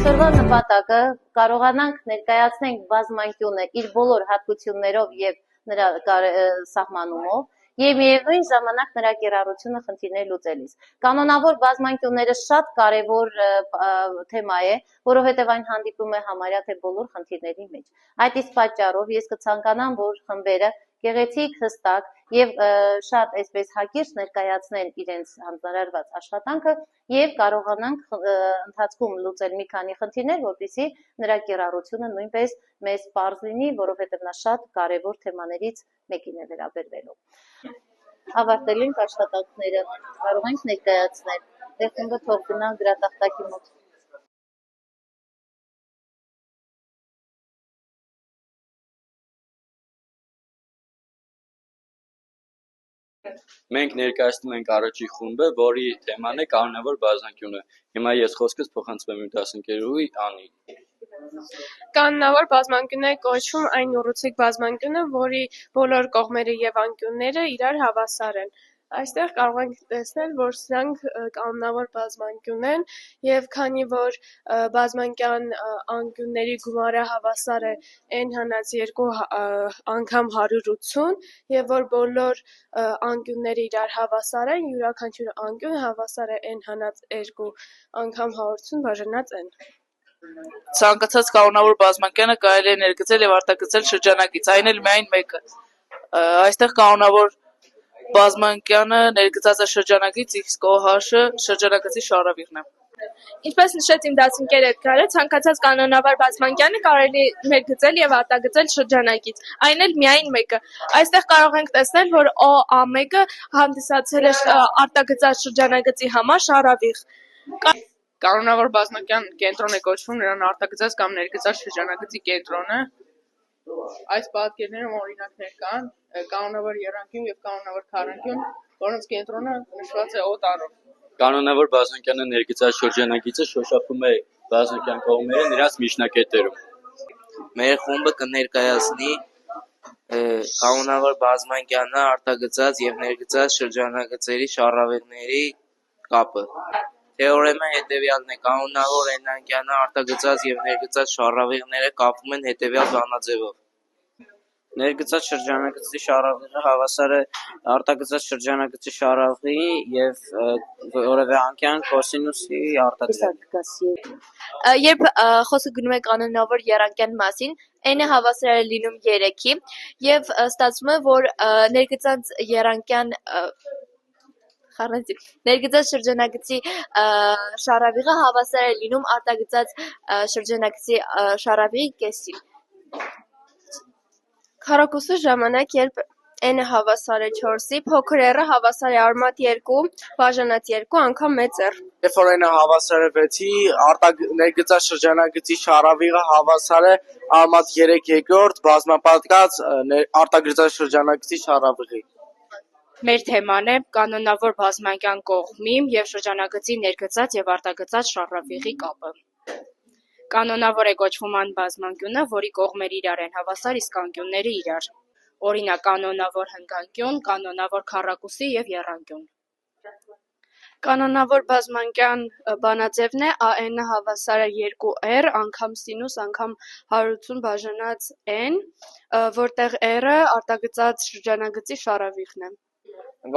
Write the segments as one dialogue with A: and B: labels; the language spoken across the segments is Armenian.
A: Այսօրվա նպատակը կարողանանք ներկայացնենք բազմանկյունը իր բոլոր հատկություններով եւ նրա սահմանումով եւ միևնույն ժամանակ նրա կիրառությունը խնդիրներ լուծելիս։ Կանոնավոր բազմանկյունները շատ կարեւոր թեմա է, որովհետեւ այն հանդիպում է համարյա թե բոլոր խնդիրների մեջ։ Այդ իսկ պատճառով ես կցանկանամ, որ խմբերը գեղեցիկ, հստակ եւ շատ այսպես հակիրճ ներկայացնեն իրենց հանձնարարված աշխատանքը եւ կարողանանք ընթացքում լուծել մի քանի խնդիրներ, որպեսզի նրա կիրառությունը նույնպես մեզ պարզ լինի, որովհետեւ նա շատ կարեւոր թեմաներից մեկին է վերաբերվելու։ Ավարտել ենք աշխատանքները, կարող ենք ներկայացնել։ Դե խումբը թող գնա գրատախտակի մոտ։
B: Մենք ներկայացնում ենք առաջի խումբը, որի թեման է կանոնավոր բազմանկյունը։ Հիմա ես խոսքս փոխանցում եմ իմ դասընկերուհի Անի։
C: Կանոնավոր բազմանկյուն է կոչվում այն ուռուցիկ բազմանկյունը, որի բոլոր կողմերը եւ անկյունները իրար հավասար են։ Այստեղ կարող ենք տեսնել, որ սրանք կանոնավոր բազմանկյուն են եւ քանի որ բազմանկյան անկյունների գումարը հավասար է n հանած 2 անգամ 180 եւ որ բոլոր անկյունները իրար հավասար են, յուրաքանչյուր անկյուն հավասար է n հանած 2 անգամ 180 բաժանած n։
D: Ցանկացած կանոնավոր բազմանկյանը կարելի է ներգծել եւ արտագծել շրջանակից, այն էլ միայն մեկը։ Այստեղ կանոնավոր բազմանկյանը ներգծած է շրջանակից x կոհ-ը շրջանակացի շարավիղն է։
C: Ինչպես նշեց իմ դասընկեր Էդգարը, ցանկացած կանոնավոր բազմանկյանը կարելի է ներգծել եւ արտագծել շրջանակից, այն էլ միայն մեկը։ Այստեղ կարող ենք տեսնել, որ OA1-ը հանդիսացել է արտագծած շրջանագծի համար շարավիղ։
D: Կանոնավոր բազմանկյան կենտրոն է կոչվում նրան արտագծած կամ ներգծած շրջանագծի կենտրոնը։ Այս պատկերներում օրինակներ կան կանոնավոր եռանկյուն եւ կանոնավոր քառանկյուն, որոնց կենտրոնը նշված է O տառով։
B: Կանոնավոր բազմանկյանը ներգծած շրջանագիծը շոշափում է բազմանկյան կողմերը նրանց միջնակետերում։
E: Մեր խումբը կներկայացնի կանոնավոր բազմանկյանը արտագծած եւ ներգծած շրջանագծերի շարավիղների կապը։ Թեորեմը հետևյալն է. կանոնավոր n-անկյանը արտագծած եւ ներգծած շարավիղները կապվում են հետևյալ բանաձևով։ Ներգծած շրջանագծի շարավիղը հավասար է արտագծած շրջանագծի շարավիղի եւ որևէ անկյան կոսինուսի արտադրյալի։
F: Երբ խոսքը գնում է կանոնավոր եռանկյան մասին, n-ը հավասար է լինում 3-ի եւ ստացվում է, որ ներգծած եռանկյան ներգծած շրջանագծի շարավիղը հավասար է լինում արտագծած շրջանագծի շարավիղի կեսին։
C: Քառակուսու ժամանակ, երբ n-ը հավասար է 4-ի, փոքր r-ը հավասար է արմատ 2 բաժանած 2 անգամ մեծ r։
E: Երբ որ n-ը հավասար է 6-ի, ներգծած շրջանագծի շարավիղը հավասար է արմատ 3/2 բազմապատկած արտագծած շրջանագծի շարավիղի։
G: Մեր թեման է կանոնավոր բազմանկյան կողմի եւ շրջանագծի ներգծած եւ արտագծած շարավիղի կապը։ Կանոնավոր է կոչվում այն բազմանկյունը, որի կողմերը իրար են հավասար, իսկ անկյունները իրար։ Օրինակ կանոնավոր հնգանկյուն, կանոնավոր քառակուսի եւ եռանկյուն։
C: Կանոնավոր բազմանկյան բանաձևն է an-ը հավասար է 2r անգամ սինուս անգամ 180 բաժանած n, որտեղ r-ը արտագծած շրջանագծի շարավիղն է։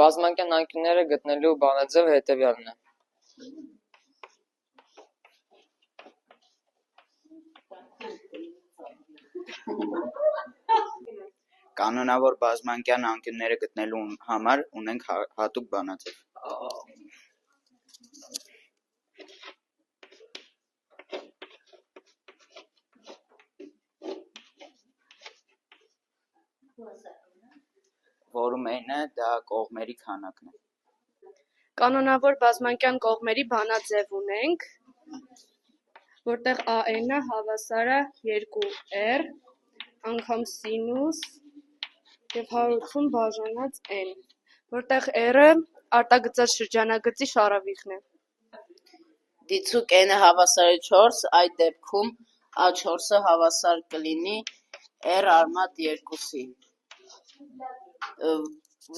H: Բազմանկյան անկյունները գտնելու բանաձևը հետևյալն է։
I: Կանոնավոր բազմանկյան անկյունները գտնելու համար ունենք հատուկ բանաձև։ Որում n-ը դա կողմերի քանակն է։
C: Կանոնավոր բազմանկյան կողմերի բանաձև ունենք, որտեղ an-ը հավասար է 2r անգամ սինուս եւ 180 բաժանած n, որտեղ r-ը արտագծած շրջանագծի շարավիղն է։
A: Դիցուկ n-ը հավասար է 4, այդ դեպքում a4-ը հավասար կլինի r արմատ 2-ի։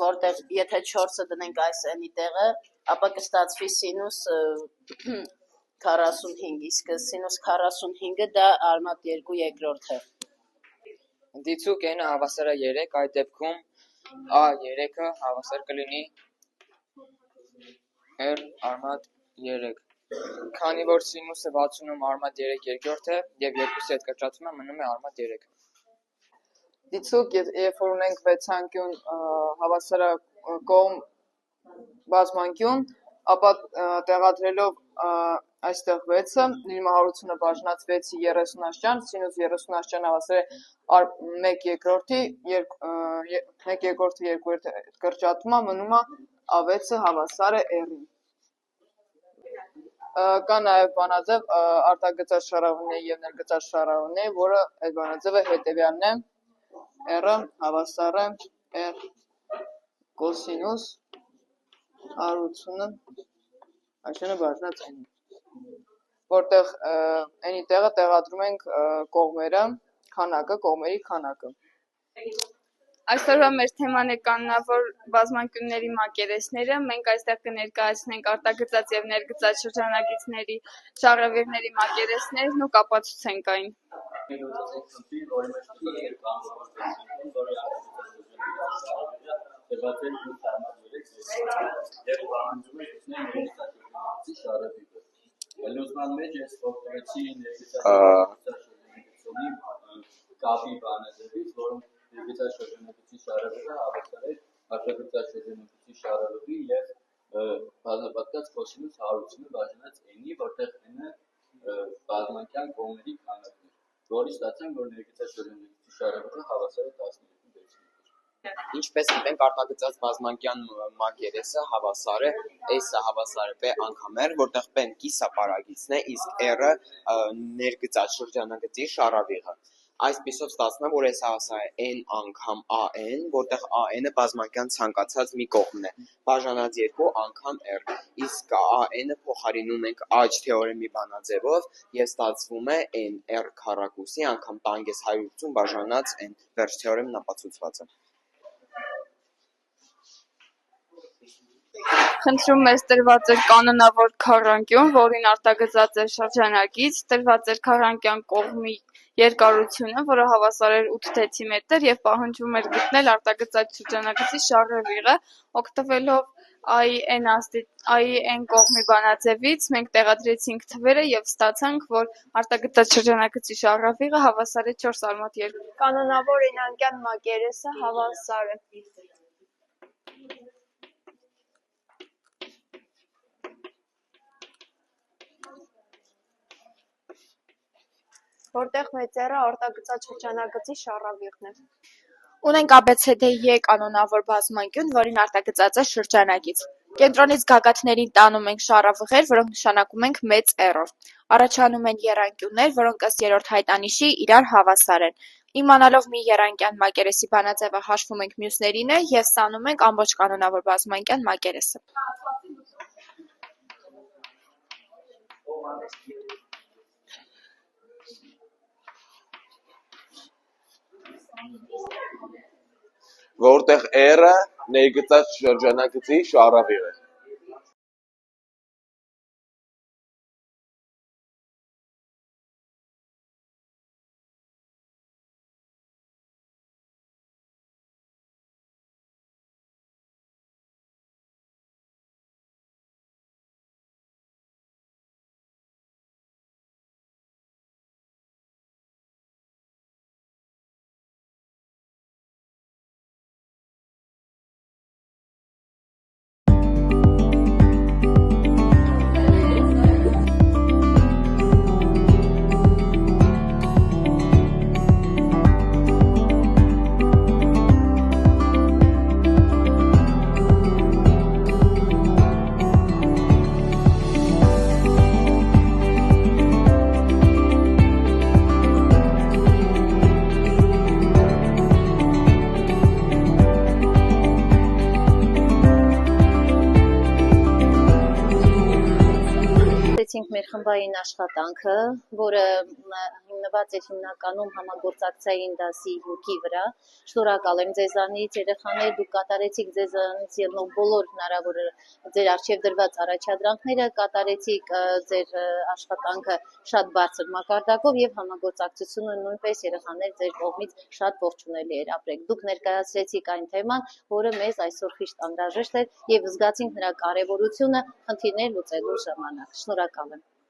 A: Որտեղ եթե 4-ը դնենք այս n-ի տեղը, ապա կստացվի սինուս
J: 45, իսկ սինուս 45-ը դա արմատ 2 երկրորդ է։
H: Դիցուկ n-ը հավասար է 3, այդ դեպքում a3-ը հավասար կլինի r արմատ 3։ Քանի որ սինուսը 60-ում արմատ 3 երկրորդ է եւ 2-ի հետ կրճատվում է, մնում է արմատ 3։
D: Դիցուկ, երբ որ ունենք վեցանկյուն հավասարակողմ բազմանկյուն, ապա տեղադրելով այստեղ 6-ը, նույնմահարությունը բաժնած 6-ի 30 աշճան, սինուս 30 աշճան հավասար է 1 երկրորդի, 1 երկրորդը 2 հետ կրճատվում է, մնում է a6-ը հավասար է r-ին։ Կա նաև բանաձև արտագծած շարավունների եւ ներգծած շարավունների, որը այդ բանաձևը հետեւյալն է. r-ը հավասար է r կոսինուս արությունը աշճանը բաժնած n-ին, որտեղ n-ի տեղը տեղադրում ենք կողմերը, կողմերի քանակը։
K: Այսօրվա մեր թեման է կանոնավոր բազմանկյունների մակերեսները։ Մենք այստեղ կներկայացնենք արտագծած եւ ներգծած շրջանագիծների շարավիղների մակերեսներն ու կապացուցենք այն։
B: Լուսման մեջ ես փոխվեցի կապի բանաձևից, որոնք ներգծած շրջանագծի շարավիղը հավասար է արտագծած շրջանագծի շարավիղի եւ բազմապատկած կոսինուս հարությունը բաժանած n-ի, որտեղ n-ը բազմանկյան կողմերի քանակն է, որից ստացանք, որ ներգծած շրջանագծի շարավիղը հավասար է 12 դեցիմետր։
L: Ինչպես գիտենք, արտագծած բազմանկյան մակերեսը հավասար է S-ը հավասար է P անգամ R, որտեղ P-ն կիսապարագիծն է, իսկ R-ը ներգծած շրջանագծի շարավիղը։ Այսպիսով ստացվում է, որ S հավասար է N անգամ AN, որտեղ AN-ը բազմանկյան ցանկացած մի կողմն է, բաժանած 2 անգամ R, իսկ AN-ը փոխարինում ենք H թեորեմի բանաձևով եւ ստացվում է N R քառակուսի անգամ տանգես 180 բաժանած N, վերջ թեորեմն ապացուցված է։
K: Խնդրում ես տրված էր կանոնավոր քառանկյուն, որին արտագծած էր շրջանագիծ, տրված էր քառանկյան կողմի երկարությունը, որը հավասար էր 8 դեցիմետր եւ պահանջվում էր գտնել արտագծած շրջանագծի շարավիղը, օգտվելով n կողմի բանաձևից մենք տեղադրեցինք թվերը եւ ստացանք, որ արտագծած շրջանագծի շարավիղը հավասար է 4 արմատ 2։
F: Կանոնավոր n-անկյան մակերեսը հավասար է։ Որտեղ մեծերը արտագծած շրջանագծի շարավիղն է։
G: Ունենք ABCD-E կանոնավոր բազմանկյուն, որին արտագծած է շրջանագիծ։ Կենտրոնից գագաթներին տանում ենք շարավղեր, որոնք նշանակում ենք մեծ R-ով։ Առաջանում են եռանկյուններ, որոնք ըստ երրորդ հայտանիշի իրար հավասար են։ Իմանալով մի եռանկյան մակերեսի բանաձևը հաշվում ենք մյուսներինը եւ ստանում ենք ամբողջ կանոնավոր բազմանկյան մակերեսը։
L: Որտեղ R-ը ներգծած շրջանագծի շարավիղ է։
A: օրվային աշխատանքը, որը հիմնված էր հիմնականում համագործակցային դասի հոգի վրա։ Շնորհակալ եմ ձեզանից, երեխաներ, դուք կատարեցիք ձեզանից ելնող բոլոր հնարավոր ձեր արժև դրված առաջադրանքները, կատարեցիք ձեր աշխատանքը շատ բարձր մակարդակով եւ համագործակցությունը նույնպես երեխաներ ձեր կողմից շատ ողջունելի էր ապրեք։ Դուք ներկայացրեցիք այն թեման, որը մեզ այսօր խիստ անհրաժեշտ էր եւ զգացինք նրա կարեւորությունը խնդիրներ լուծելու ժամանակ։ Շնորհակալ եմ։